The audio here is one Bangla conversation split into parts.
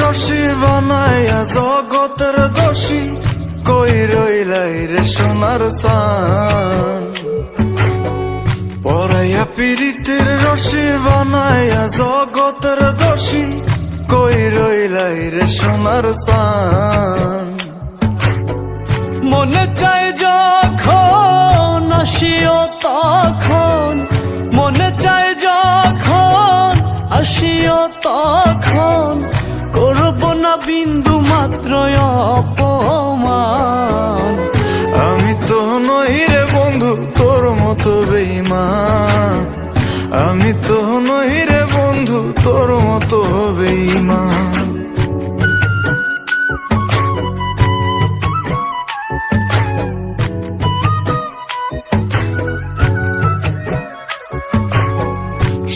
রশি বানাইয়া জগতের দোষী কই রইলাই রে সোনার সান। পরাইয়া পীড়িতের রশি বানাইয়া জগতের দোষী কই রইলাই রে সোনার সান। মনে চাই যখন আসিও তখন, মনে চাই যখন আসিও তখন, করব না বিন্দু মাত্র অপমান। আমি তো নই রে বন্ধু তোর মতো বেঈমান, আমি তো নই রে বন্ধু তোর মতো বেঈমান।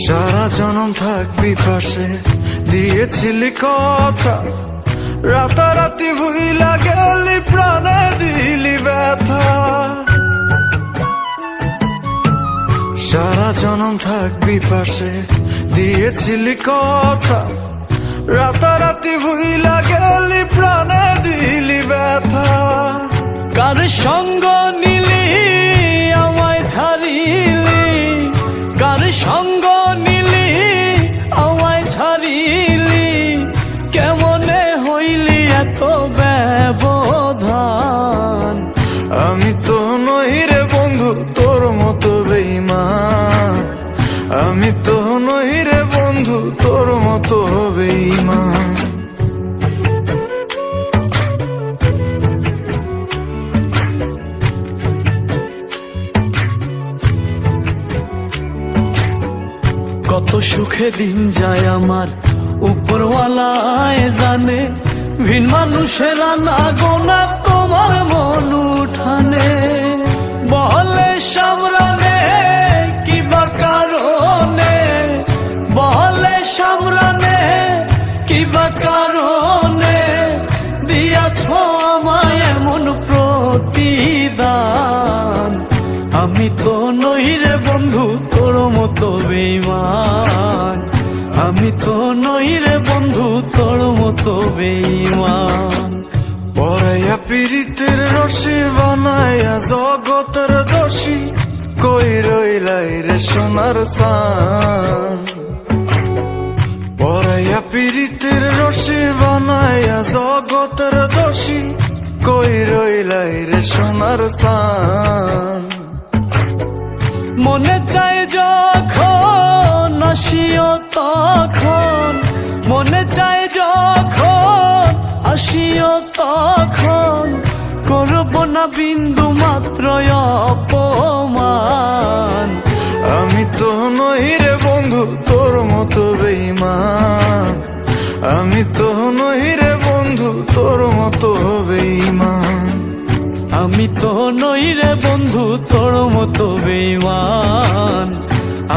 সারা জনম থাকবি পাশে দিয়েছিলি কথা, রাতারাতি ভুইলা গেলি প্রাণে দিলি ব্যথা। সারা জনম থাকবি পাশে দিয়েছিলি কথা, রাতারাতি ভুইলা গেলি প্রাণে দিলি ব্যথা। কার সঙ্গ নিলি আমায় ছাড়িলি, কার সঙ্গ নিলি আমায় ছাড়িলি, কেমনে হইলি এত ব্যবধান। আমি তো নই রে বন্ধু তোর মতো বেঈমান, আমি তো নই রে বন্ধু তোর মতো বেঈমান। কত সুখে দিন যায় আমার উপরওয়ালায় জানে, ভিন মানুষেরা না গোনা তোমার মন উঠানে। বলে সামরানে কিবা কারণে, বলে সামরানে কিবা কারণে, দিয়াছ আমায় এমন প্রতিদান। আমি তো নই রে বন্ধু তোর মতো বেঈমান, আমি তো নই রে বন্ধু তোর মতো বেঈমান। পরাইয়া পীড়িতের রশি বানাইয়া জগতের দোষী কই রইলাই রে সোনার সান। পরাইয়া পীড়িতের রশি বানাইয়া জগতের দোষী কই রইলাই রে সোনার সান। মনে চাই যখন আসিও তখন, মনে চাই যখন আসিও তখন, করব না বিন্দু মাত্র অপমান। আমি তো নই রে বন্ধু তোর মতো বেঈমান, আমি তো নই রে বন্ধু তোর মতো বেঈমান। আমি তো নই রে বন্ধু তোর মতো বেঈমান,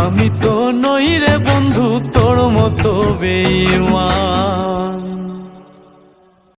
আমি তো নই রে বন্ধু তোর মতো বেঈমান।